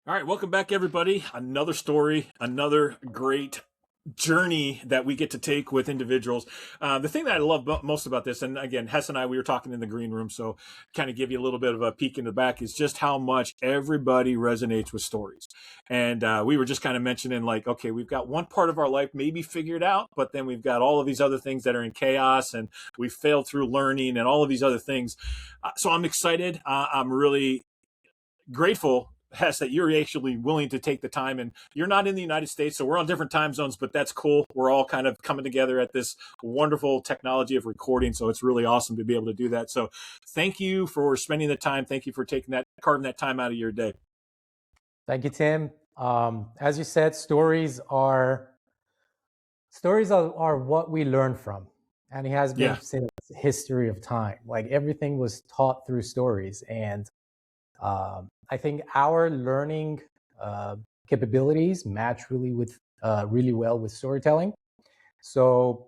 All right, welcome back, everybody. Another story, another great journey that we get to take with individuals. The thing that I love most about this, and again, Hess and I, we were talking in the green room, so kind of give you a little bit of a peek in the back, is just how much everybody resonates with stories. And we were just kind of mentioning, like, okay, we've got one part of our life maybe figured out, but then we've got all of these other things that are in chaos, and we failed through learning and all of these other things. So I'm excited. I'm really grateful, Hess, that you're actually willing to take the time. And you're not in the United States, so we're on different time zones, but that's cool. We're all kind of coming together at this wonderful technology of recording, so it's really awesome to be able to do that. So thank you for spending the time. Thank you for carving that time out of your day. Thank you, Tim. As you said, stories are what we learn from, and it has been Yeah. since history of time. Like everything was taught through stories, and I think our learning capabilities match really well with storytelling. So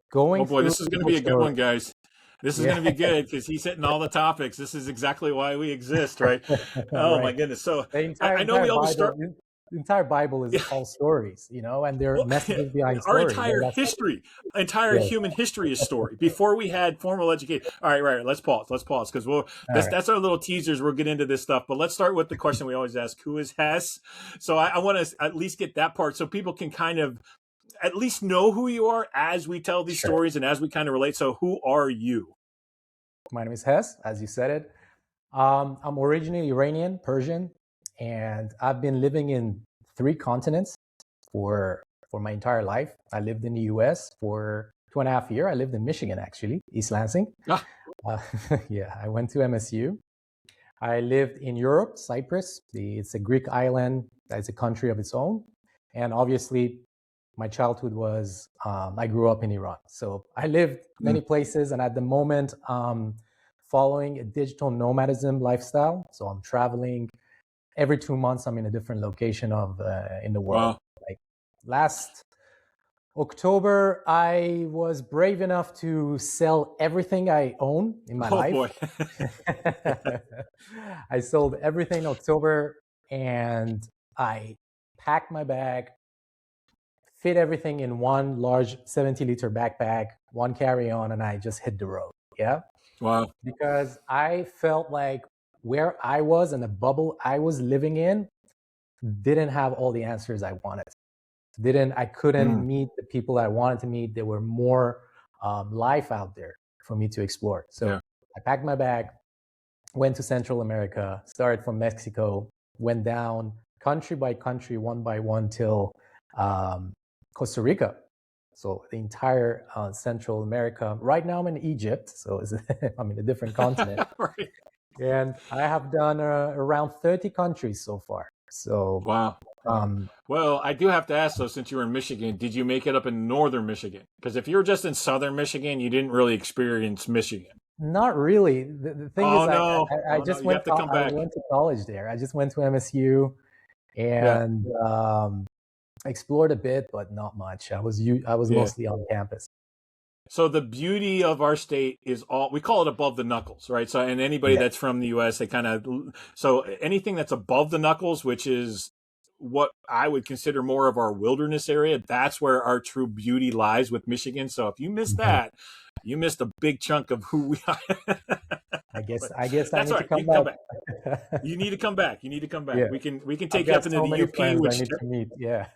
Oh going boy, through this is going to be people's a good one, stories, guys. This is yeah, going to be good because he's hitting all the topics. This is exactly why we exist, right? Oh my right. goodness. So The I know we always start. entire Bible is all stories, and there are Well, messages behind our stories, and that's entire yeah. human history is story. Before we had formal education. All right, right. Let's pause. Let's pause because All right. that's our little teasers. We'll get into this stuff, but let's start with the question we always ask: Who is Hess? So I want to at least get that part so people can kind of at least know who you are as we tell these Sure. stories and as we kind of relate. So who are you? My name is Hess, as you said it. I'm originally Iranian, Persian, and I've been living in three continents for my entire life. I lived in the U.S. for 2.5 years. I lived in Michigan, actually, East Lansing. Ah, Uh, yeah, I went to MSU. I lived in Europe, Cyprus. It's a Greek island that is a country of its own. And obviously, my childhood was, I grew up in Iran. So I lived mm, many places. And at the moment, following a digital nomadism lifestyle. So I'm traveling every 2 months. I'm in a different location in the world. wow. Like last October, I was brave enough to sell everything I own in my Oh life. boy. I sold everything in October, and I packed my bag, fit everything in one large 70-liter backpack, one carry-on, and I just hit the road. Yeah. Wow. Because I felt like where I was and the bubble I was living in didn't have all the answers I wanted. I couldn't Mm, meet the people I wanted to meet. There were more life out there for me to explore. So yeah. I packed my bag, went to Central America, started from Mexico, went down country by country, one by one, till Costa Rica. So the entire Central America. Right now I'm in Egypt, so I'm in a different continent. Right. And I have done around 30 countries so far. So Wow. Wow. um, Well, I do have to ask though, since you were in Michigan, did you make it up in northern Michigan? Because if you were just in southern Michigan, you didn't really experience Michigan. not really. The thing Oh is, no. I Oh no. just You have to come I back. went to college there. I just went to MSU Yeah. and explored a bit, but not much. I was Yeah. mostly on campus. So the beauty of our state is all we call it above the knuckles, right? So and anybody Yeah, that's from the US, they kind of so anything that's above the knuckles, which is what I would consider more of our wilderness area, that's where our true beauty lies with Michigan. So if you miss mhm. that, you missed a big chunk of who we are. But I guess I that's need all to right. You come can come back. back. You need to come back. You need to come back. Yeah, We can I've take you got up into so the many UP, friends I which need to meet. Yeah,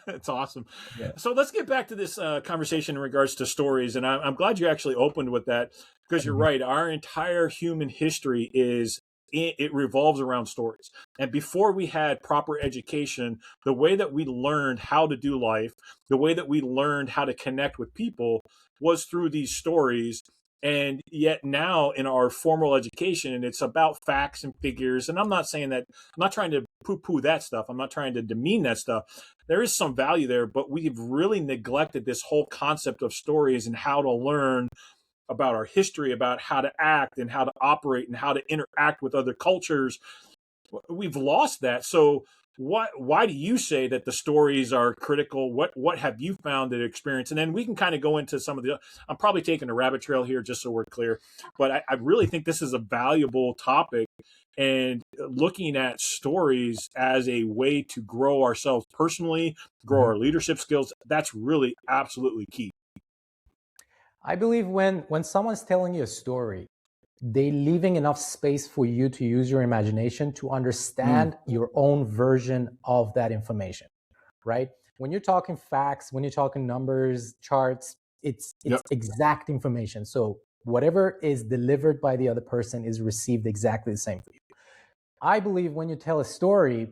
it's awesome. yeah. So let's get back to this conversation in regards to stories, and I'm glad you actually opened with that because you're Mhm. right. Our entire human history is it revolves around stories. And before we had proper education, the way that we learned how to do life, the way that we learned how to connect with people was through these stories. And yet now in our formal education, it's about facts and figures. And I'm not saying that, I'm not trying to poo poo that stuff. I'm not trying to demean that stuff. There is some value there, but we've really neglected this whole concept of stories and how to learn about our history, about how to act and how to operate and how to interact with other cultures. We've lost that. So why do you say that the stories are critical? What have you found that experience? And then we can kind of go into some of the, I'm probably taking a rabbit trail here just so we're clear, but I really think this is a valuable topic, and looking at stories as a way to grow ourselves personally, grow Mhm. our leadership skills, that's really absolutely key. I believe when someone's telling you a story, they leaving enough space for you to use your imagination to Mm, understand your own version of that information, right? When you're talking facts, when you're talking numbers, charts, yep. it's exact information. So whatever is delivered by the other person is received exactly the same for you. I believe when you tell a story,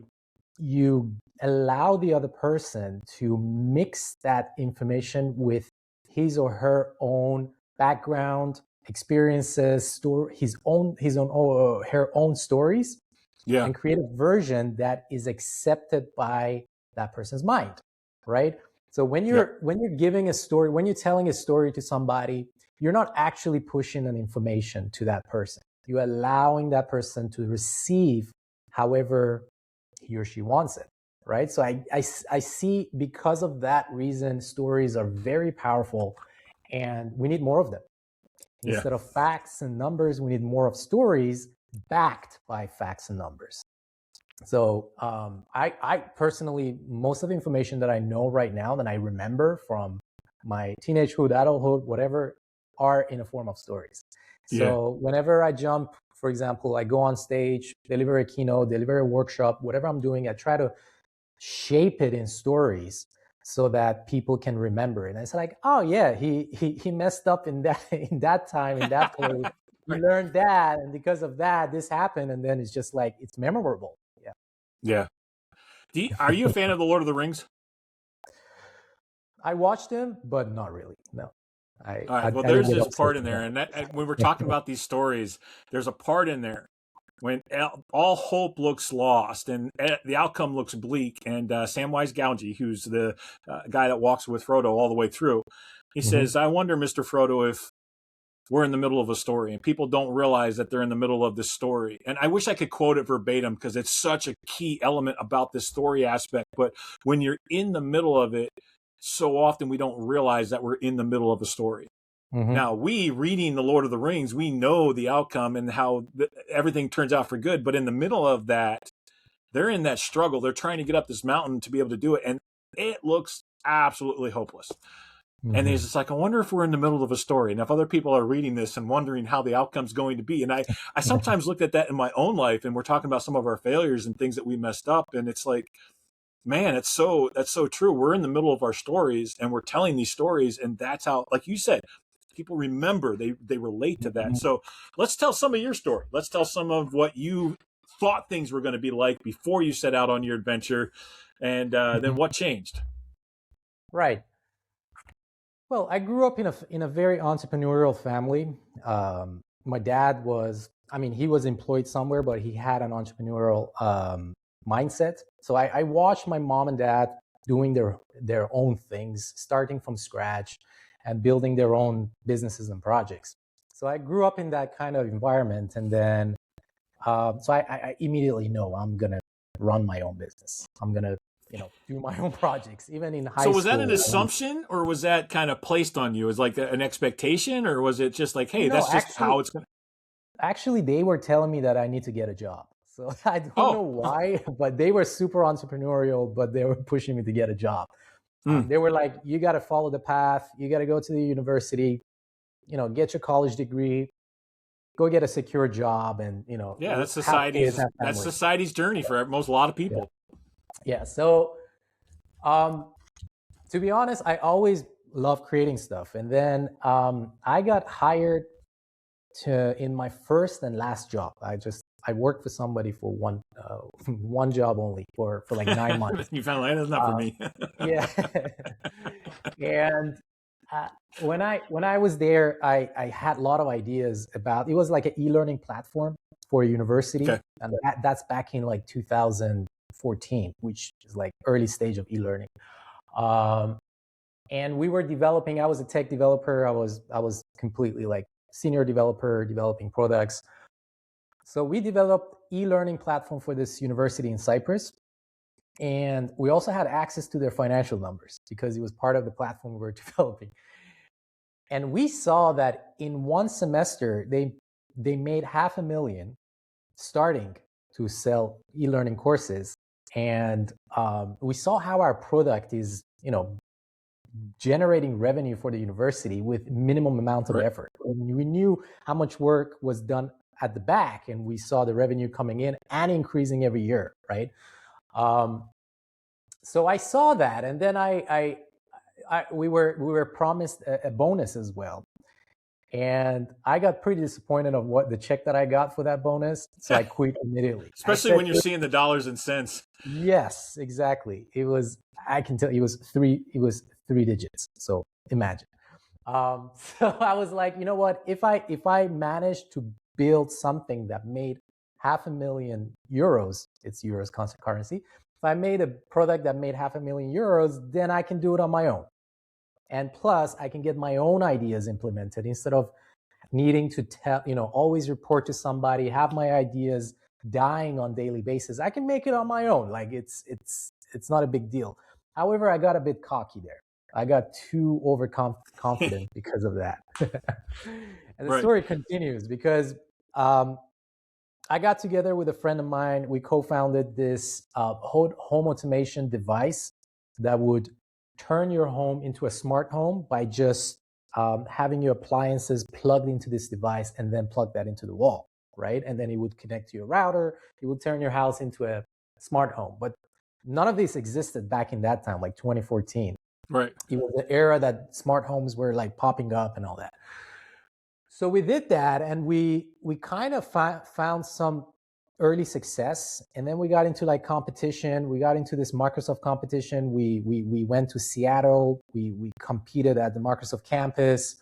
you allow the other person to mix that information with his or her own background, experiences, story, his own or her own stories, Yeah. and create a version that is accepted by that person's mind, right? So Yep. when you're giving a story, when you're telling a story to somebody, you're not actually pushing an information to that person. You're allowing that person to receive however he or she wants it, right? So I see, because of that reason, stories are very powerful, and we need more of them. Yeah. Instead of facts and numbers, we need more of stories backed by facts and numbers. So I personally, most of the information that I know right now, that I remember from my teenagehood, adulthood, whatever, are in a form of stories. Yeah. So whenever I jump, for example, I go on stage, deliver a keynote, deliver a workshop, whatever I'm doing, I try to shape it in stories so that people can remember it. And it's like, oh yeah, he messed up in that in that time, in that place. He Right. learned that, and because of that, this happened, and then it's just like it's memorable. Yeah. Yeah. Are you a fan of the Lord of the Rings? I watched him, but not really. No, All right. Well, I didn't there's get this obsessed part in with there, that. and when we're talking about these stories, there's a part in there when all hope looks lost and the outcome looks bleak, and Samwise Gamgee, who's the guy that walks with Frodo all the way through, he Hmm. says, "I wonder, Mister Frodo, if we're in the middle of a story and people don't realize that they're in the middle of this story." And I wish I could quote it verbatim because it's such a key element about this story aspect. But when you're in the middle of it, so often we don't realize that we're in the middle of a story. Hmm. Now, we reading the Lord of the Rings, we know the outcome and how everything turns out for good. But in the middle of that, they're in that struggle. They're trying to get up this mountain to be able to do it. And it looks absolutely hopeless. And it's Hmm. just like, I wonder if we're in the middle of a story. And if other people are reading this and wondering how the outcome's going to be. And I sometimes look at that in my own life, and we're talking about some of our failures and things that we messed up. And it's like, man, that's so true. We're in the middle of our stories and we're telling these stories. And that's how, like you said, people remember, they relate to that. So let's tell some of your story. Let's tell some of what you thought things were going to be like before you set out on your adventure, and then what changed. Right. Well, I grew up in a very entrepreneurial family. My dad was, I mean, he was employed somewhere, but he had an entrepreneurial mindset. So I watched my mom and dad doing their own things, starting from scratch and building their own businesses and projects. So I grew up in that kind of environment, and then so I immediately know I'm gonna run my own business. I'm gonna, do my own projects, even in high So was that an school. assumption, or was that kind of placed on you as like an expectation, or was it just like, hey, No, that's just how it's going to? actually, they were telling me that I need to get a job. So I don't know Oh. why, but they were super entrepreneurial, but they were pushing me to get a job. Mm. They were like, you got to follow the path. You got to go to the university, get your college degree, go get a secure job, and, Yeah, have kids, have that's family. society's journey for most a lot of Yeah. people. Yeah. So, um, to be honest, I always loved creating stuff. And then I got hired in my first and last job. I worked for somebody for one job only for like 9 months. You found like, that's not for Uh, me. yeah, and when I was there, I had a lot of ideas about. It was like an e-learning platform for a university, Okay. and that's back in like 2014, which is like early stage of e-learning. Um, and we were developing. I was a tech developer. I was completely like senior developer developing products. So we developed e-learning platform for this university in Cyprus. And we also had access to their financial numbers because it was part of the platform we were developing. And we saw that in one semester, they made $500,000 starting to sell e-learning courses. And we saw how our product is, generating revenue for the university with minimum amount of effort. And we knew how much work was done at the back, and we saw the revenue coming in and increasing every year, right? So I saw that, and then we were promised a bonus as well. And I got pretty disappointed of what the check that I got for that bonus. So I quit immediately. Especially when you're seeing the dollars and cents. Yes, exactly. I can tell it was three digits. So imagine. So I was like, you know what? If I managed to build something that made €500,000, it's euros constant currency. If I made a product that made €500,000, then I can do it on my own. And plus, I can get my own ideas implemented instead of needing to always report to somebody, have my ideas dying on daily basis. I can make it on my own. Like it's not a big deal. However, I got a bit cocky there. I got too overconfident because of that. And the story continues because I got together with a friend of mine. We co-founded this home automation device that would turn your home into a smart home by just having your appliances plugged into this device and then plug that into the wall, right? And then it would connect to your router. It would turn your house into a smart home. But none of this existed back in that time, like 2014. Right. It was the era that smart homes were like popping up and all that. So we did that, and we kind of found some early success, and then we got into like competition. We got into this Microsoft competition. We went to Seattle. We competed at the Microsoft campus.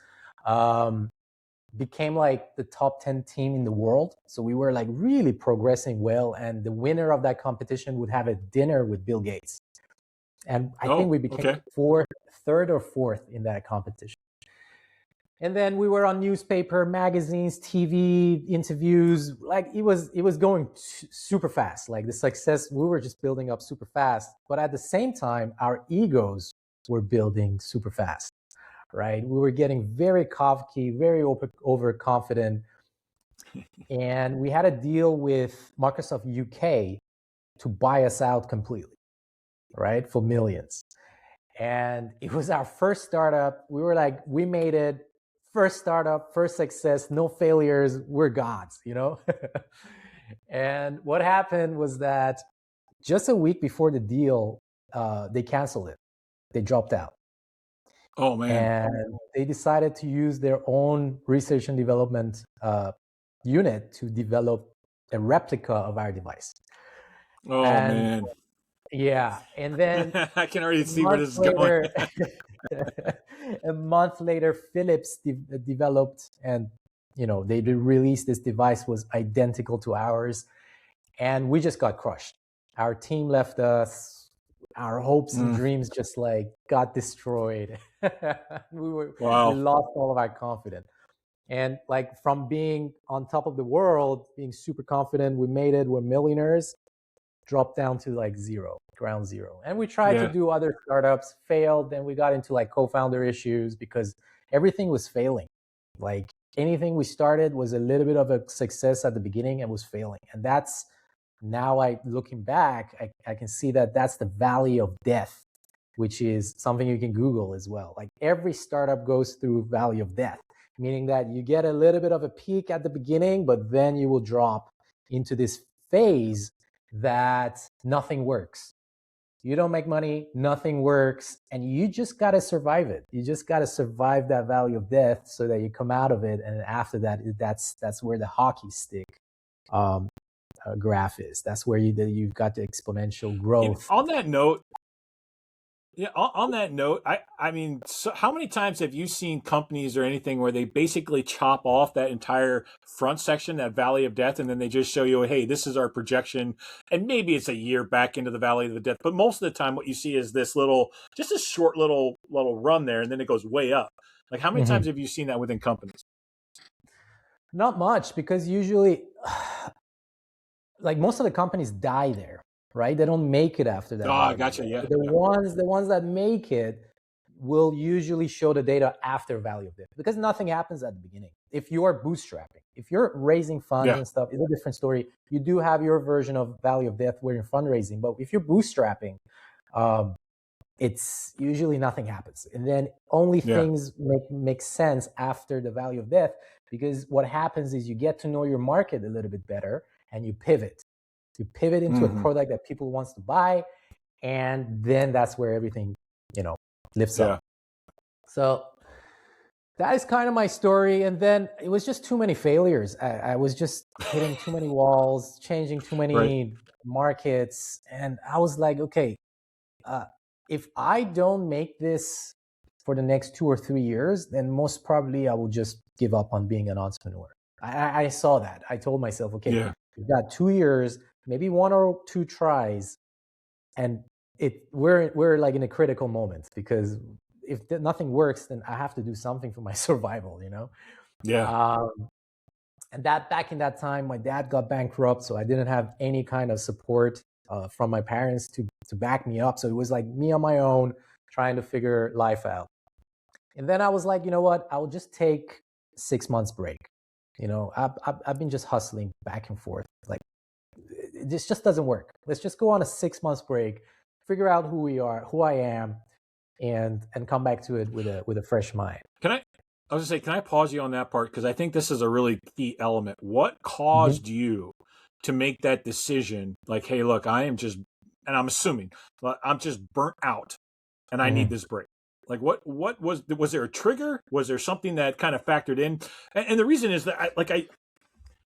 Became like the top 10 team in the world. So we were like really progressing well, and the winner of that competition would have a dinner with Bill Gates. And I think we became third or fourth in that competition. And then we were on newspaper, magazines, TV, interviews. Like it was going super fast. Like the success, we were just building up super fast. But at the same time, our egos were building super fast, right? We were getting very cocky, very overconfident. And we had a deal with Microsoft UK to buy us out completely, right? For millions. And it was our first startup. We were like, we made it. First startup, first success, no failures, we're gods, And what happened was that just a week before the deal, they canceled it. They dropped out. Oh, man. And they decided to use their own research and development unit to develop a replica of our device. Oh, man. Yeah. And then I can already see where this is going. A month later, Philips developed, and they released this device, was identical to ours, and we just got crushed. Our team left us. Our hopes and dreams just like got destroyed. We lost all of our confidence. And like from being on top of the world, being super confident, we made it, we're millionaires, dropped down to like ground zero. And we tried to do other startups, failed. Then we got into like co-founder issues because everything was failing. Like anything we started was a little bit of a success at the beginning and was failing. And that's now looking back, I can see that that's the valley of death, which is something you can Google as well. Like every startup goes through valley of death, meaning that you get a little bit of a peak at the beginning, but then you will drop into this phase that nothing works. You don't make money, nothing works, and you just got to survive it. You just got to survive that valley of death so that you come out of it. And after that, that's where the hockey stick graph is. That's where you've got the exponential growth. On that note, I mean, so how many times have you seen companies or anything where they basically chop off that entire front section, that valley of death, and then they just show you, hey, this is our projection, and maybe it's a year back into the valley of the death, but most of the time what you see is this just a short little run there, and then it goes way up. Like how many times have you seen that within companies? Not much, because usually like most of the companies die there. right? They don't make it after that Oh, value. gotcha. Yeah. The ones that make it will usually show the data after value of death, because nothing happens at the beginning. If you are bootstrapping, if you're raising funds Yeah. and stuff, it's a different story. You do have your version of value of death where you're fundraising, but if you're bootstrapping, it's usually nothing happens, and then only Yeah. things make sense after the value of death, because what happens is you get to know your market a little bit better, and you pivot into a product that people wants to buy, and then that's where everything lifts up. So that is kind of my story. And then it was just too many failures. I was just hitting too many walls, changing too many markets, and I was like, okay, if I don't make this for the next 2 or 3 years, then most probably I will just give up on being an entrepreneur. I saw that. I told myself, okay, we've got 2 years, maybe 1 or 2 tries, and we're like in a critical moment, because if nothing works, then I have to do something for my survival, and that back in that time, my dad got bankrupt, so I didn't have any kind of support from my parents to back me up. So it was like me on my own trying to figure life out. And then I was like, you know what? I will just take 6 months break. I've been just hustling back and forth. Like, this just doesn't work. Let's just go on a 6 months break, figure out who I am, and come back to it with a fresh mind. I was gonna say, can I pause you on that part? Because I think this is a really key element. What caused you to make that decision? Like, hey, look, and I'm assuming, I'm just burnt out and I need this break. Like, what was there a trigger? Was there something that kind of factored in? And the reason is that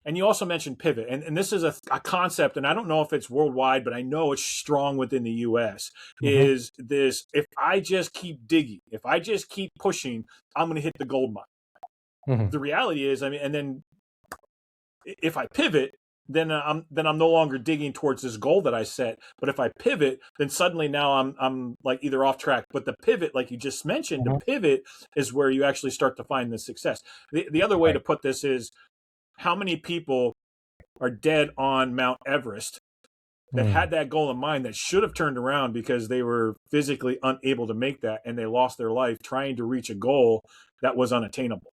and you also mentioned pivot, and this is a concept, and I don't know if it's worldwide, but I know it's strong within the US, is this: if I just keep digging, if I just keep pushing, I'm going to hit the gold mine. The reality is, and then if I pivot, then I'm no longer digging towards this goal that I set. But if I pivot, then suddenly now I'm like either off track. But the pivot, like you just mentioned, the pivot is where you actually start to find the success. The other way to put this is, how many people are dead on Mount Everest that had that goal in mind, that should have turned around because they were physically unable to make that, and they lost their life trying to reach a goal that was unattainable.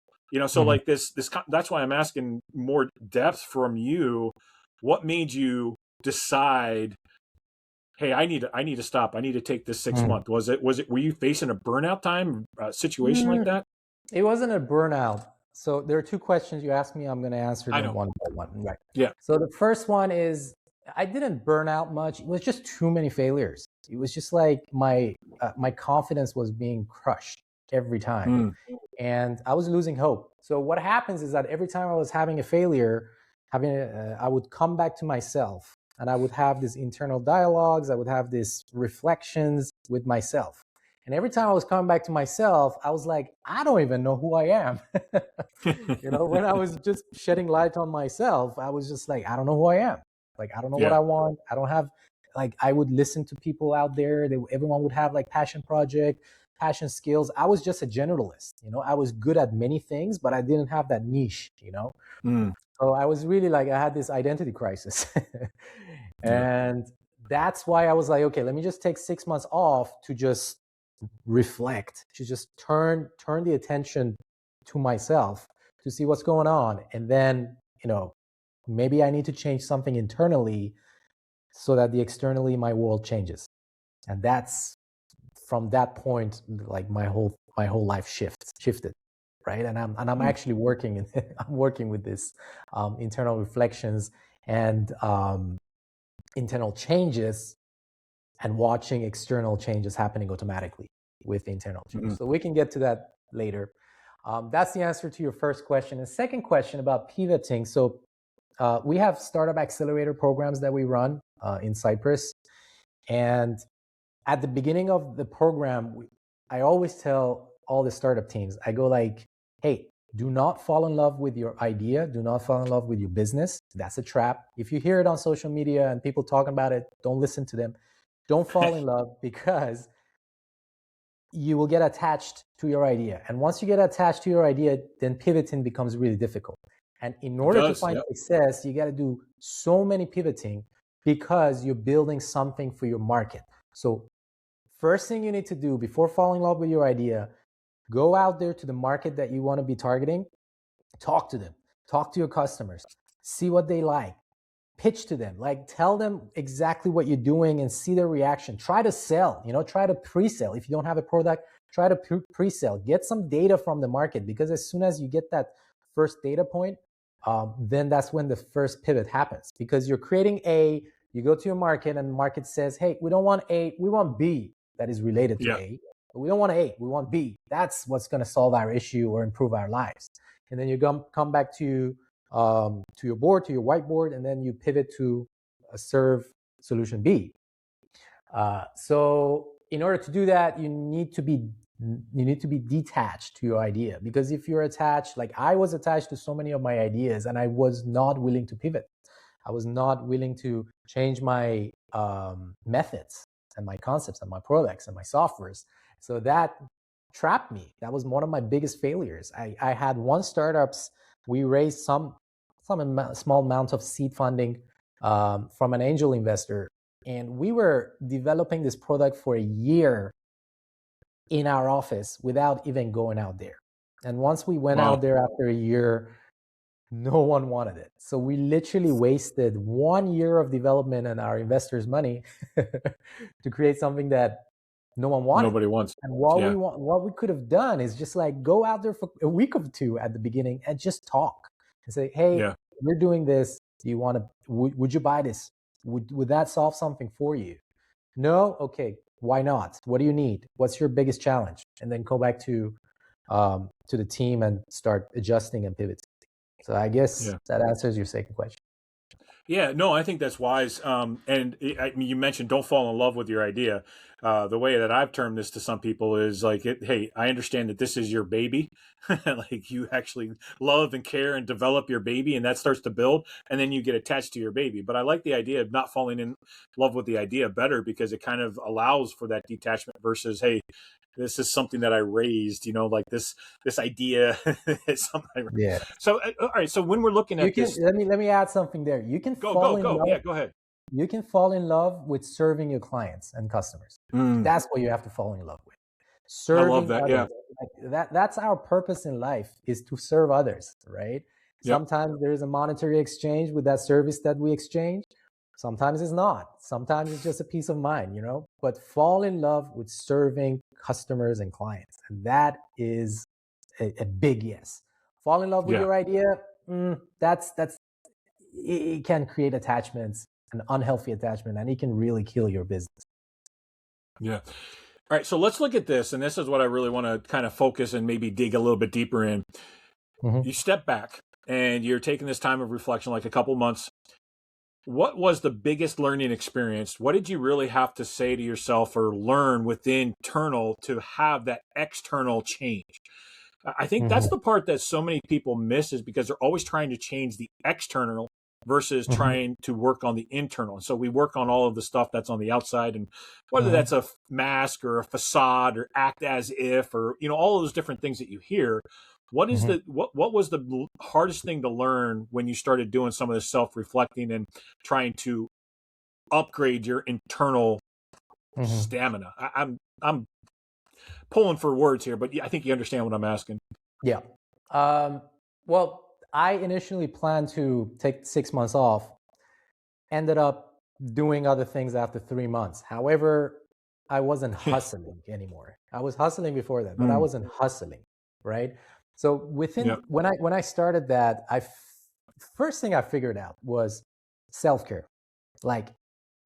So like this, that's why I'm asking more depth from you. What made you decide, hey, I need to stop. I need to take this 6 months. Were you facing a burnout time situation like that? It wasn't a burnout. So there are 2 questions you asked me. I'm going to answer them one by one. Right. Yeah. So the first one is, I didn't burn out much. It was just too many failures. It was just like my confidence was being crushed every time, and I was losing hope. So what happens is that every time I was having a failure, I would come back to myself, and I would have these internal dialogues. I would have these reflections with myself. And every time I was coming back to myself, I was like, I don't even know who I am. When I was just shedding light on myself, I was just like, I don't know who I am. Like, I don't know what I want. I don't have, like, I would listen to people out there. Everyone would have like passion project, passion skills. I was just a generalist. I was good at many things, but I didn't have that niche, So I was really like, I had this identity crisis. And that's why I was like, okay, let me just take 6 months off to just reflect, to just turn the attention to myself, to see what's going on. And then, maybe I need to change something internally so that externally my world changes. And that's from that point, like my whole life shifted. Right. And I'm actually working I'm working with this internal reflections and internal changes, and watching external changes happening automatically with internal change. So we can get to that later. That's the answer to your first question. And second question about pivoting. So we have startup accelerator programs that we run in Cyprus. And at the beginning of the program, I always tell all the startup teams, I go like, hey, do not fall in love with your idea. Do not fall in love with your business. That's a trap. If you hear it on social media and people talking about it, don't listen to them. Don't fall in love, because you will get attached to your idea. And once you get attached to your idea, then pivoting becomes really difficult. And in order to find success, you got to do so many pivoting because you're building something for your market. So first thing you need to do before falling in love with your idea, go out there to the market that you want to be targeting, talk to them, talk to your customers, see what they like, pitch to them, like tell them exactly what you're doing and see their reaction. Try to sell, try to pre-sell. If you don't have a product, try to pre-sell. Get some data from the market, because as soon as you get that first data point, then that's when the first pivot happens, because you're creating A, you go to your market and the market says, hey, we don't want A, we want B that is related to A. But we don't want A, we want B. That's what's going to solve our issue or improve our lives. And then you come back to your board, to your whiteboard, and then you pivot to serve solution B. So in order to do that, you need to be detached to your idea, because if you're attached, like I was attached to so many of my ideas, and I was not willing to pivot. I was not willing to change my methods and my concepts and my products and my softwares. So that trapped me. That was one of my biggest failures. I had one startups. We raised some small amount of seed funding from an angel investor, and we were developing this product for a year in our office without even going out there. And once we went out there after a year, no one wanted it. So we literally wasted 1 year of development and our investors' money to create something that no one wanted. Nobody wants. And what we could have done is just like go out there for a week or two at the beginning and just talk and say, hey, we're doing this. Do you want to, would you buy this? Would that solve something for you? No? Okay. Why not? What do you need? What's your biggest challenge? And then go back to the team and start adjusting and pivoting. So I guess that answers your second question. Yeah, no, I think that's wise. And you mentioned don't fall in love with your idea. The way that I've termed this to some people is like, hey, I understand that this is your baby. Like you actually love and care and develop your baby, and that starts to build, and then you get attached to your baby. But I like the idea of not falling in love with the idea better, because it kind of allows for that detachment versus, hey, this is something that I raised, like this idea is something I raised. Yeah. So, all right. So when we're looking at this, let me add something there. You can fall in love. Yeah, go ahead. You can fall in love with serving your clients and customers. That's what you have to fall in love with. Serving I love that. others. That's our purpose in life, is to serve others, right? Sometimes there is a monetary exchange with that service that we exchange. Sometimes it's not. Sometimes it's just a peace of mind, But fall in love with serving customers and clients. And that is a big yes. Fall in love with your idea. That's it can create attachments, an unhealthy attachment, and it can really kill your business. Yeah. All right. So let's look at this. And this is what I really want to kind of focus and maybe dig a little bit deeper in. You step back and you're taking this time of reflection, like a couple months. What was the biggest learning experience? What did you really have to say to yourself or learn within internal to have that external change? I think that's the part that so many people miss, is because they're always trying to change the external versus trying to work on the internal. And so we work on all of the stuff that's on the outside, and whether that's a mask or a facade or act as if, or, all of those different things that you hear. What is what was the hardest thing to learn when you started doing some of this self-reflecting and trying to upgrade your internal stamina? I'm pulling for words here, but I think you understand what I'm asking. Yeah. Well, I initially planned to take 6 months off, ended up doing other things after 3 months. However, I wasn't hustling anymore. I was hustling before that, but I wasn't hustling, right? So when I started that, first thing I figured out was self-care. Like,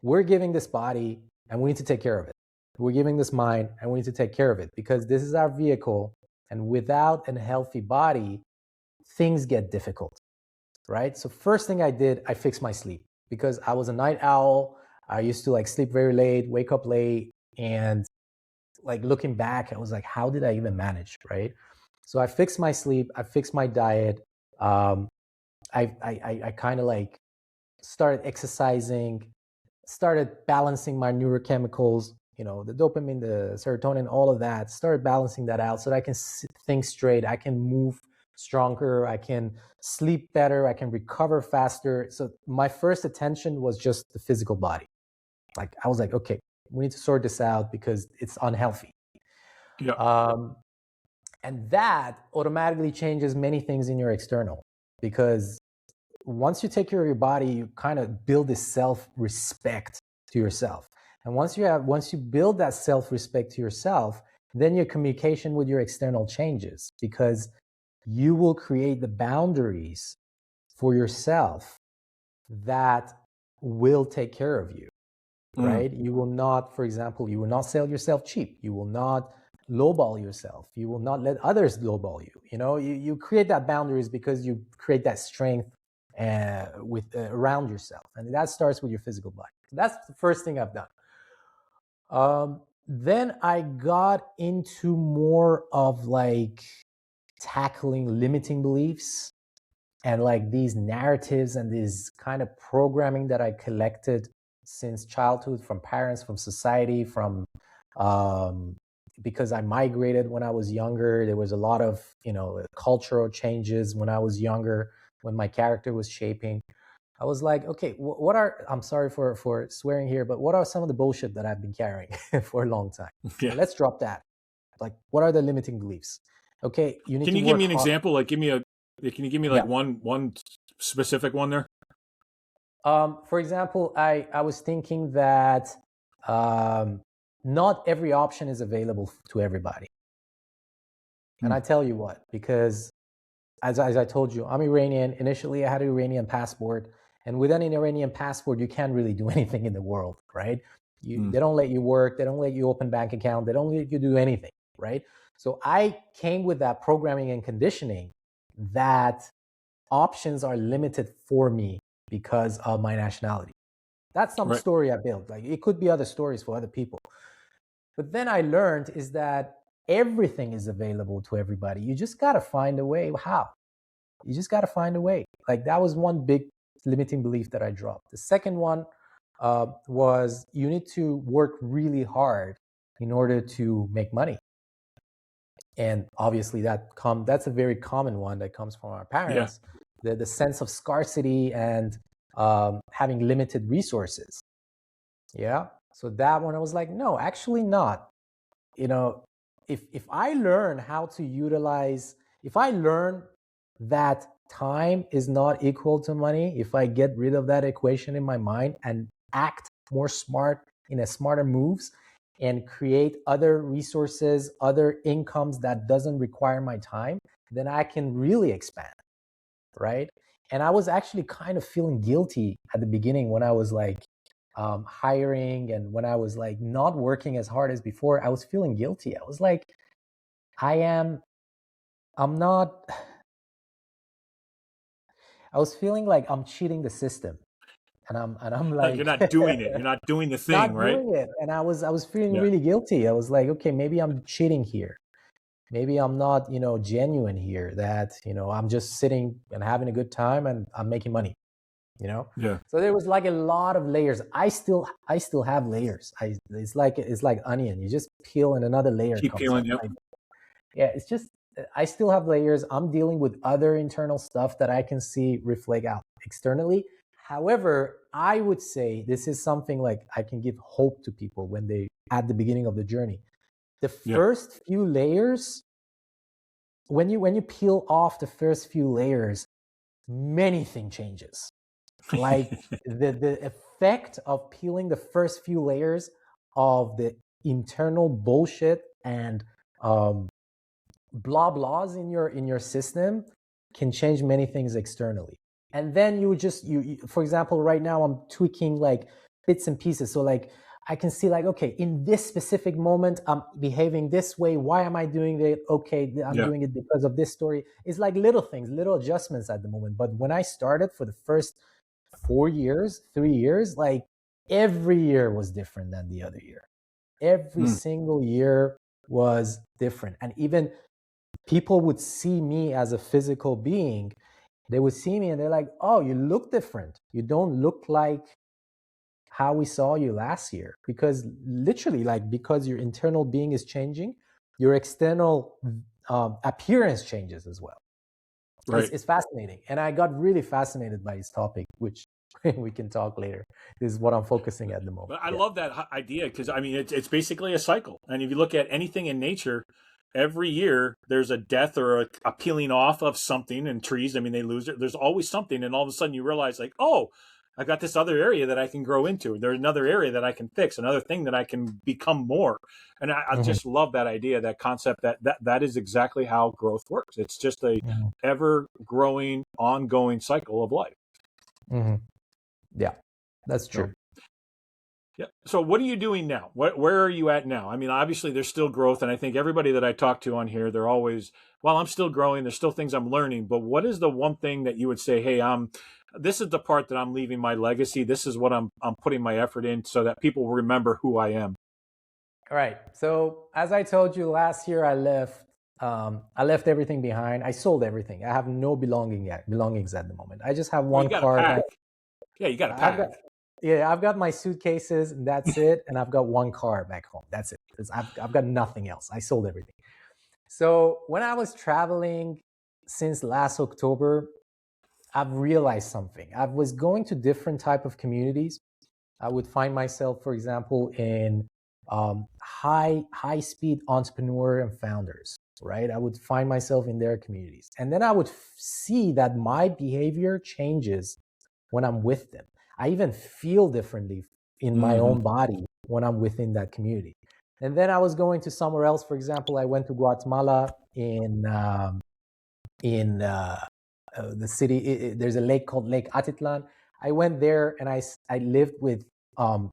we're giving this body and we need to take care of it. We're giving this mind and we need to take care of it, because this is our vehicle. And without a healthy body, things get difficult, right? So first thing I did, I fixed my sleep, because I was a night owl. I used to sleep very late, wake up late. And looking back, I was like, how did I even manage, right? So I fixed my sleep. I fixed my diet. I kind of started exercising, started balancing my neurochemicals, the dopamine, the serotonin, all of that, started balancing that out so that I can think straight. I can move stronger, I can sleep better, I can recover faster. So my first attention was just the physical body. Like I was like, okay, we need to sort this out because it's unhealthy. Yeah. And that automatically changes many things in your external, because once you take care of your body, you kind of build this self-respect to yourself. And once you build that self-respect to yourself, then your communication with your external changes, because you will create the boundaries for yourself that will take care of you, right? You will not, for example, you will not sell yourself cheap. You will not lowball yourself. You will not let others lowball you. You know, you create that boundaries because you create that strength around yourself, and that starts with your physical body. So that's the first thing I've done. Then I got into more of like tackling limiting beliefs and like these narratives and these kind of programming that I collected since childhood, from parents, from society, from because I migrated when I was younger. There was a lot of, you know, cultural changes when I was younger, when my character was shaping. I was like, okay, what are, I'm sorry for swearing here, but what are some of the bullshit that I've been carrying for a long time? Yeah. Let's drop that. Like, what are the limiting beliefs? Okay, you need Can to you work give me an hard. example? Like, can you give me like one specific one there? For example, I was thinking that not every option is available to everybody. And I tell you what, because as I told you, I'm Iranian. Initially, I had an Iranian passport. And with an Iranian passport, you can't really do anything in the world, right? They don't let you work. They don't let you open bank account. They don't let you do anything, right? So I came with that programming and conditioning that options are limited for me because of my nationality. That's some story I built. Like, it could be other stories for other people. But then I learned is that everything is available to everybody. You just got to find a way. How? You just got to find a way. Like, that was one big limiting belief that I dropped. The second one was you need to work really hard in order to make money. And obviously that's a very common one that comes from our parents. Yeah. The sense of scarcity and having limited resources. Yeah. So that one I was like, no, actually not. You know, if I learn how to utilize, if I learn that time is not equal to money, if I get rid of that equation in my mind and act more smart in a smarter moves and create other resources, other incomes that doesn't require my time, then I can really expand, right? And I was actually kind of feeling guilty at the beginning when I was like hiring and when I was like not working as hard as before. I was feeling guilty. I was like, I was feeling like I'm cheating the system. And I'm like, you're not doing it. You're not doing the thing, not right? doing it. And I was feeling really guilty. I was like, okay, maybe I'm cheating here. Maybe I'm not, you know, genuine here, that, you know, I'm just sitting and having a good time and I'm making money, you know? Yeah. So there was like a lot of layers. I still have layers. It's like onion. You just peel and another layer Keep comes peeling. up. Like, yeah, it's just, I still have layers. I'm dealing with other internal stuff that I can see reflect out externally. However, I would say this is something like I can give hope to people when they at the beginning of the journey. The first few layers, when you peel off the first few layers, many things changes. Like the effect of peeling the first few layers of the internal bullshit and blah blahs in your system can change many things externally. And then you for example, right now I'm tweaking like bits and pieces. So like I can see like, okay, in this specific moment, I'm behaving this way. Why am I doing it? Okay, I'm doing it because of this story. It's like little things, little adjustments at the moment. But when I started for the first 3 years, like every year was different than the other year. Every single year was different. And even people would see me as a physical being. They would see me and they're like, oh, you look different. You don't look like how we saw you last year. Because literally, like, because your internal being is changing, your external appearance changes as well. Right. It's fascinating. And I got really fascinated by this topic, which we can talk later. This is what I'm focusing at the moment. But I Yeah. love that idea because I mean it's basically a cycle. And if you look at anything in nature, every year there's a death or a peeling off of something. And trees, I mean, they lose it. There's always something, and all of a sudden you realize, like, oh, I got this other area that I can grow into. There's another area that I can fix, another thing that I can become more. And I Mhm. just love that idea, that concept. That is exactly how growth works. It's just a Mhm. ever growing, ongoing cycle of life. Mhm. Yeah, that's So true. yeah. So what are you doing now? Where are you at now? I mean, obviously there's still growth, and I think everybody that I talk to on here, they're always, well, I'm still growing. There's still things I'm learning. But what is the one thing that you would say, hey, this is the part that I'm leaving my legacy. This is what I'm putting my effort in, so that people remember who I am. All right. So as I told you last year, I left everything behind. I sold everything. I have no belongings at the moment. I just have Well, you one got to car. pack. Yeah, you got to I've got pack. Yeah, I've got my suitcases, and that's it. And I've got one car back home. That's it. I've got nothing else. I sold everything. So when I was traveling since last October, I've realized something. I was going to different type of communities. I would find myself, for example, in high speed entrepreneur and founders, right? I would find myself in their communities, and then I would see that my behavior changes when I'm with them. I even feel differently in my Mm-hmm. own body when I'm within that community. And then I was going to somewhere else. For example, I went to Guatemala in the city. There's a lake called Lake Atitlan. I went there and I lived with um,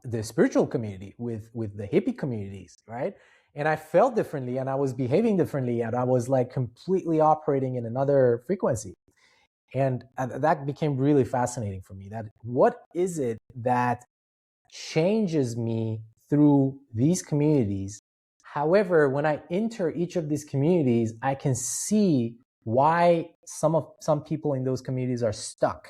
the spiritual community, with the hippie communities, right? And I felt differently, and I was behaving differently, and I was like completely operating in another frequency. And that became really fascinating for me. That what is it that changes me through these communities? However, when I enter each of these communities, I can see why some people in those communities are stuck,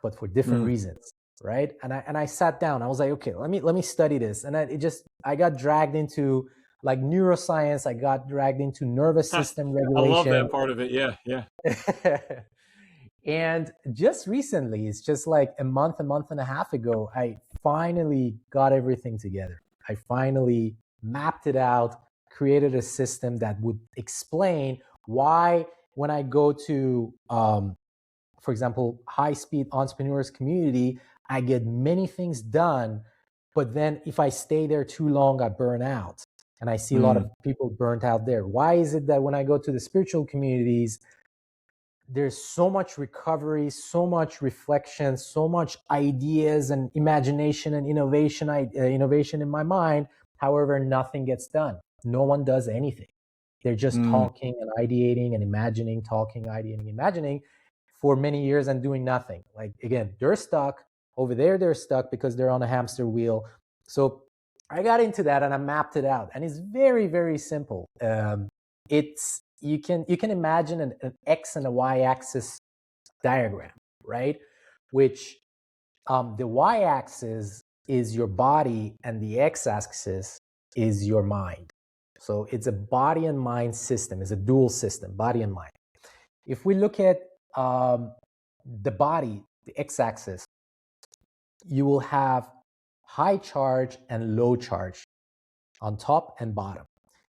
but for different Mm. reasons, right? And I sat down. I was like, okay, let me study this. And I got dragged into like neuroscience. I got dragged into nervous I system love regulation. that part of it. Yeah, yeah. And just recently, it's just like a month and a half ago, I finally got everything together. I finally mapped it out, created a system that would explain why when I go to, for example, high speed entrepreneurs community, I get many things done. But then if I stay there too long, I burn out. And I see a lot of Mm. people burnt out there. Why is it that when I go to the spiritual communities, there's so much recovery, so much reflection, so much ideas and imagination and innovation in my mind. However, nothing gets done. No one does anything. They're just Mm. talking and ideating and imagining, talking, ideating, imagining for many years and doing nothing. Like again, they're stuck over there. They're stuck because they're on a hamster wheel. So I got into that and I mapped it out, and it's very, very simple. It's you can imagine an x and a y axis diagram, right? Which the y axis is your body and the x axis is your mind. So it's a body and mind system. It's a dual system, body and mind. If we look at the body, the x axis, you will have high charge and low charge on top and bottom,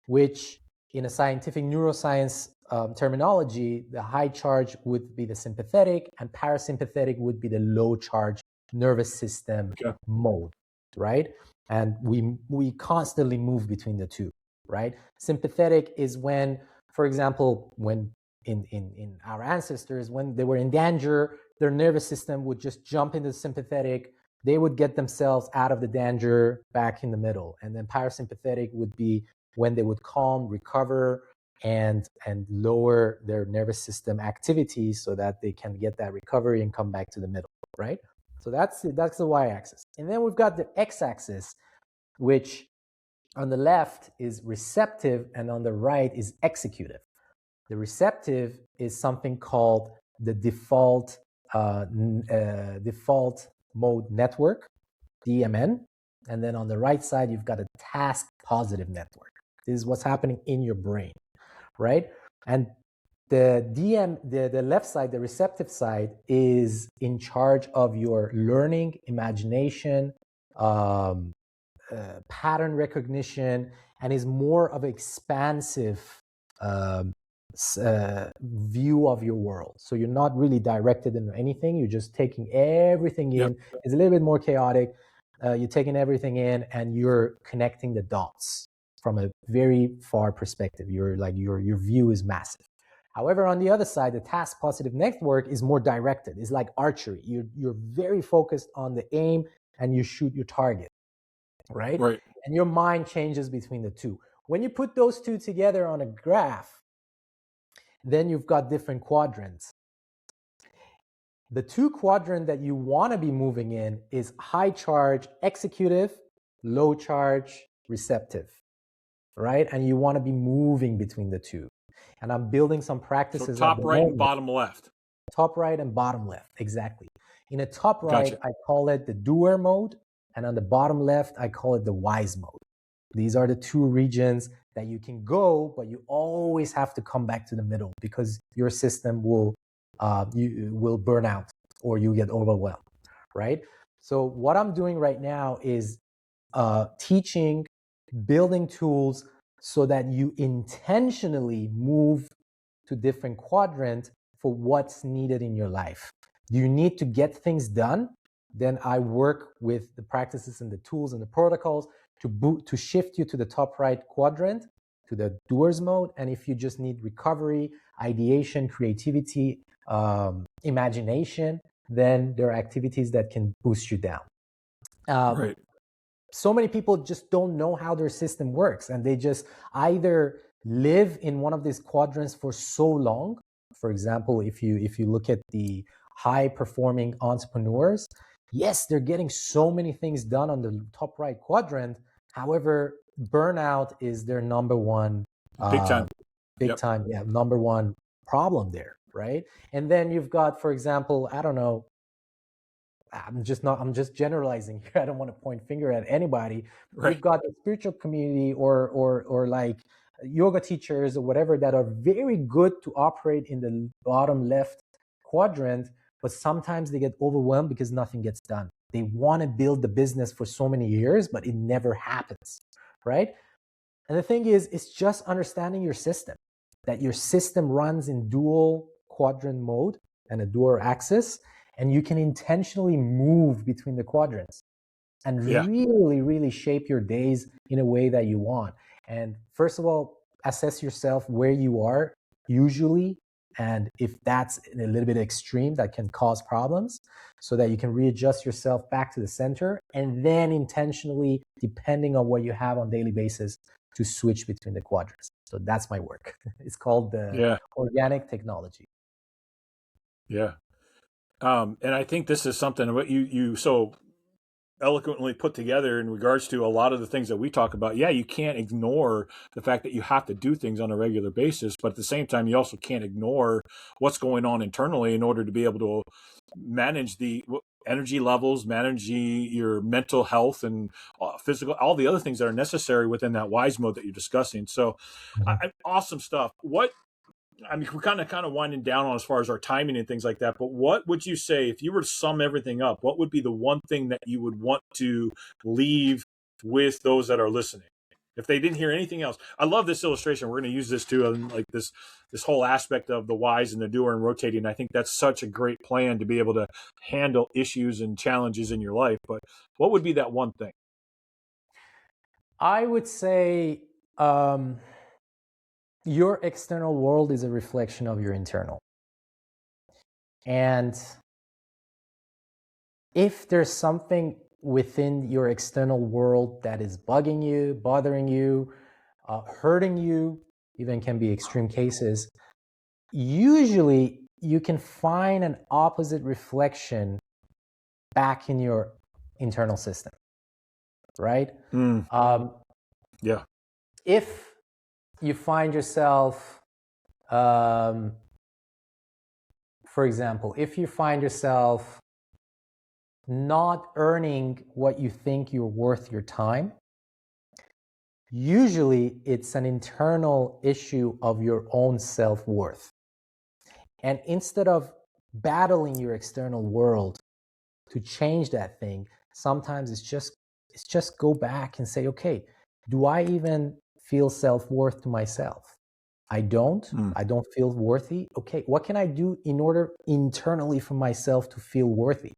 which in a scientific neuroscience terminology, the high charge would be the sympathetic and parasympathetic would be the low charge nervous system Okay. mode, right? And we constantly move between the two, right? Sympathetic is when, for example, when in our ancestors, when they were in danger, their nervous system would just jump into the sympathetic. They would get themselves out of the danger back in the middle. And then parasympathetic would be when they would calm, recover, and lower their nervous system activities so that they can get that recovery and come back to the middle, right? So that's the y-axis. And then we've got the x-axis, which on the left is receptive and on the right is executive. The receptive is something called the default mode network, DMN. And then on the right side, you've got a task positive network. This is what's happening in your brain, right? And the left side, the receptive side, is in charge of your learning, imagination, pattern recognition, and is more of an expansive view of your world. So you're not really directed into anything. You're just taking everything in. Yep. It's a little bit more chaotic. You're taking everything in and you're connecting the dots from a very far perspective. You're like your view is massive. However, on the other side, the task positive network is more directed. It's like archery. You're very focused on the aim and you shoot your target, right? Right. And your mind changes between the two. When you put those two together on a graph, then you've got different quadrants. The two quadrant that you want to be moving in is high charge executive, low charge receptive, right? And you want to be moving between the two. And I'm building some practices. So top right and bottom left. Top right and bottom left, exactly. In a top right, Gotcha. I call it the doer mode. And on the bottom left, I call it the wise mode. These are the two regions that you can go, but you always have to come back to the middle because your system will burn out or you get overwhelmed, right? So what I'm doing right now is teaching, building tools so that you intentionally move to different quadrants for what's needed in your life. Do you need to get things done? Then I work with the practices and the tools and the protocols to shift you to the top right quadrant, to the doers mode. And if you just need recovery, ideation, creativity, imagination, then there are activities that can boost you down. Right. So many people just don't know how their system works, and they just either live in one of these quadrants for so long. For example, if you look at the high performing entrepreneurs, yes, they're getting so many things done on the top right quadrant. However, burnout is their number one number one problem there, right? And then you've got, for example, I don't know, I'm just generalizing here. I don't want to point finger at anybody. Right. You've got the spiritual community or like yoga teachers or whatever that are very good to operate in the bottom left quadrant, but sometimes they get overwhelmed because nothing gets done. They want to build the business for so many years, but it never happens, right? And the thing is, it's just understanding your system, that your system runs in dual quadrant mode and a dual axis, and you can intentionally move between the quadrants and really, really shape your days in a way that you want. And first of all, assess yourself where you are usually, and if that's a little bit extreme, that can cause problems, so that you can readjust yourself back to the center, and then intentionally, depending on what you have on a daily basis, to switch between the quadrants. So that's my work. It's called the organic technology. Yeah. And I think this is something what you so eloquently put together in regards to a lot of the things that we talk about. Yeah, you can't ignore the fact that you have to do things on a regular basis, but at the same time, you also can't ignore what's going on internally in order to be able to manage the energy levels, manage your mental health and physical, all the other things that are necessary within that wise mode that you're discussing. So awesome stuff. I mean, we're kind of winding down on as far as our timing and things like that, but what would you say if you were to sum everything up? What would be the one thing that you would want to leave with those that are listening if they didn't hear anything else? I love this illustration. We're going to use this too, like this whole aspect of the wise and the doer and rotating. I think that's such a great plan to be able to handle issues and challenges in your life. But what would be that one thing? I would say your external world is a reflection of your internal. And if there's something within your external world that is bugging you, bothering you, hurting you, even can be extreme cases, usually you can find an opposite reflection back in your internal system, right? If you find yourself, for example, if you find yourself not earning what you think you're worth your time, usually it's an internal issue of your own self-worth. And instead of battling your external world to change that thing, sometimes it's just go back and say, okay, do I even feel self-worth to myself? I don't. I don't feel worthy. Okay, what can I do in order internally for myself to feel worthy?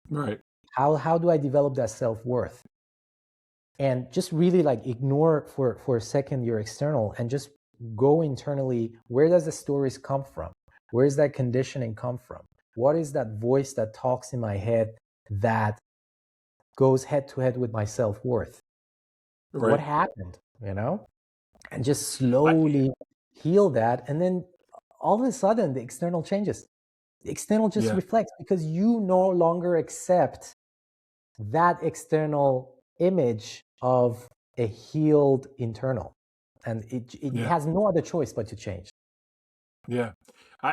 Right. How do I develop that self-worth? And just really like ignore for a second your external and just go internally. Where does the stories come from? Where is that conditioning come from? What is that voice that talks in my head that goes head to head with my self-worth? What Right. happened, and just I, slowly heal that. And then all of a sudden the external changes. The external just yeah. reflects because you no longer accept that external image of a healed internal. And it Yeah. has no other choice but to change. Yeah.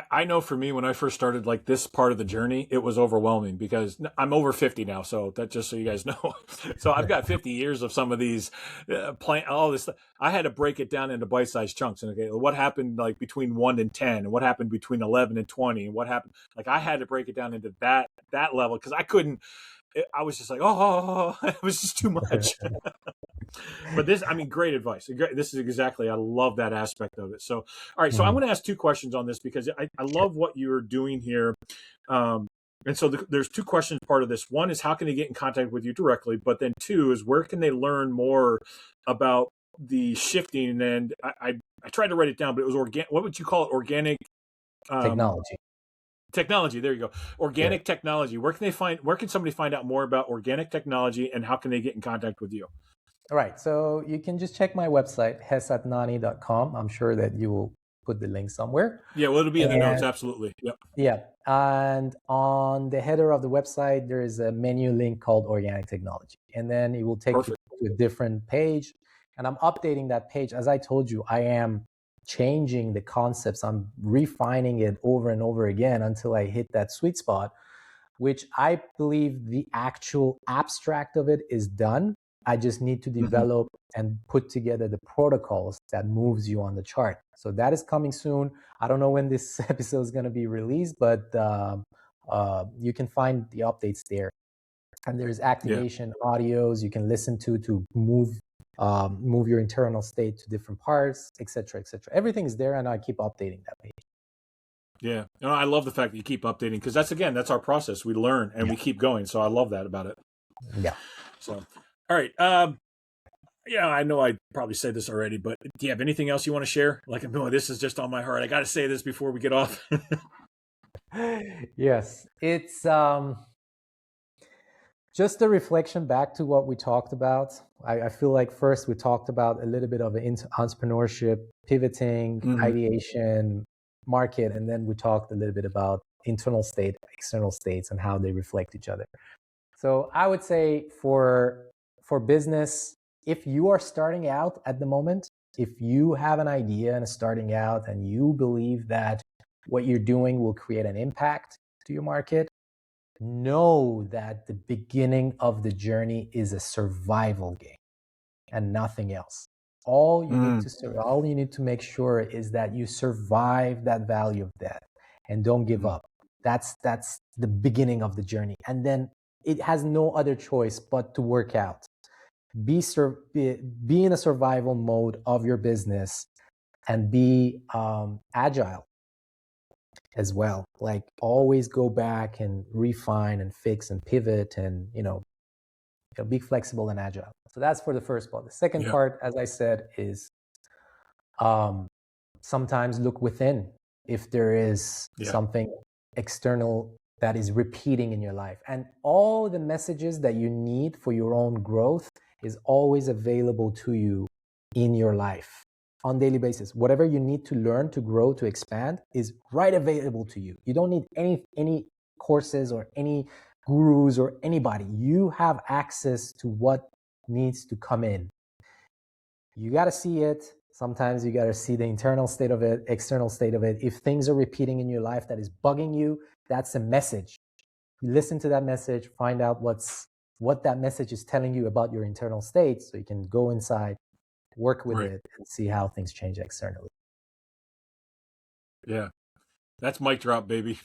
I know for me, when I first started like this part of the journey, it was overwhelming because I'm over 50 now. So that just so you guys know. So I've got 50 years of some of these all this. I had to break it down into bite-sized chunks. And okay, what happened like between 1 and 10 and what happened between 11 and 20 and what happened, like I had to break it down into that level because I couldn't, I was just like, oh, it was just too much. But this, I mean, great advice. This is exactly, I love that aspect of it. So, all right. So I'm Mhm. going to ask two questions on this because I Sure. love what you're doing here. And so there's two questions part of this. One is how can they get in contact with you directly? But then two is where can they learn more about the shifting? And I tried to write it down, but it was organic. What would you call it? Organic um, Technology. technology. There you go. Yeah. Organic technology. Where can somebody find out more about organic technology and how can they get in contact with you? All right. So you can just check my website, hessadnani.com. I'm sure that you will put the link somewhere. Yeah, well, it'll be in the notes. And Absolutely. Yep. yeah. And on the header of the website, there is a menu link called Organic Technology. And then it will take you Perfect. to a different page. And I'm updating that page. As I told you, I am changing the concepts. I'm refining it over and over again until I hit that sweet spot, which I believe the actual abstract of it is done. I just need to Hmm. develop and put together the protocols that moves you on the chart. So that is coming soon. I don't know when this episode is going to be released, but you can find the updates there. And there's Yeah. activation audios you can listen to move your internal state to different parts, etc., etc. Everything is there, and I keep updating that page. Yeah. No, I love the fact that you keep updating because that's our process. We learn and Yeah, we keep going. So I love that about it. yeah. So, all right. Yeah, I know I probably said this already, but do you have anything else you want to share? Like, no, this is just on my heart. I got to say this before we get off. Yes, it's just a reflection back to what we talked about. I feel like first we talked about a little bit of entrepreneurship, pivoting, Hmm. ideation, market, and then we talked a little bit about internal state, external states, and how they reflect each other. So I would say for business, if you are starting out at the moment, if you have an idea and starting out and you believe that what you're doing will create an impact to your market, know that the beginning of the journey is a survival game and nothing else. Mm. All you need to make sure is that you survive that valley of death and don't give Mm. up. That's the beginning of the journey. And then it has no other choice but to work out. Be in a survival mode of your business and be agile as well. Like always go back and refine and fix and pivot and be flexible and agile. So that's for the first part. The second Yeah. part, as I said, is um, sometimes look within if there is Yeah. something external that is repeating in your life. And all the messages that you need for your own growth is always available to you in your life on daily basis. Whatever you need to learn to grow, to expand is right available to you. You don't need any courses or any gurus or anybody. You have access to what needs to come in. You got to see it. Sometimes you got to see the internal state of it, external state of it. If things are repeating in your life that is bugging you, that's a message. You listen to that message, find out what that message is telling you about your internal state so you can go inside, work with Right. it, and see how things change externally. Yeah. That's mic drop, baby.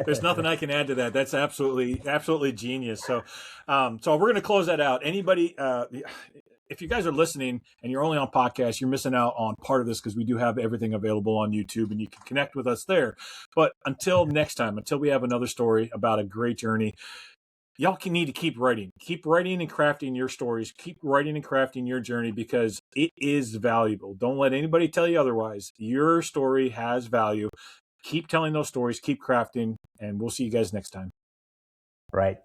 There's nothing I can add to that. That's absolutely genius. So we're going to close that out. Anybody, if you guys are listening and you're only on podcast, you're missing out on part of this, because we do have everything available on YouTube and you can connect with us there. But until next time, until we have another story about a great journey, y'all need to keep writing and crafting your stories, keep writing and crafting your journey, because it is valuable. Don't let anybody tell you otherwise. Your story has value. Keep telling those stories, keep crafting, and we'll see you guys next time. Right.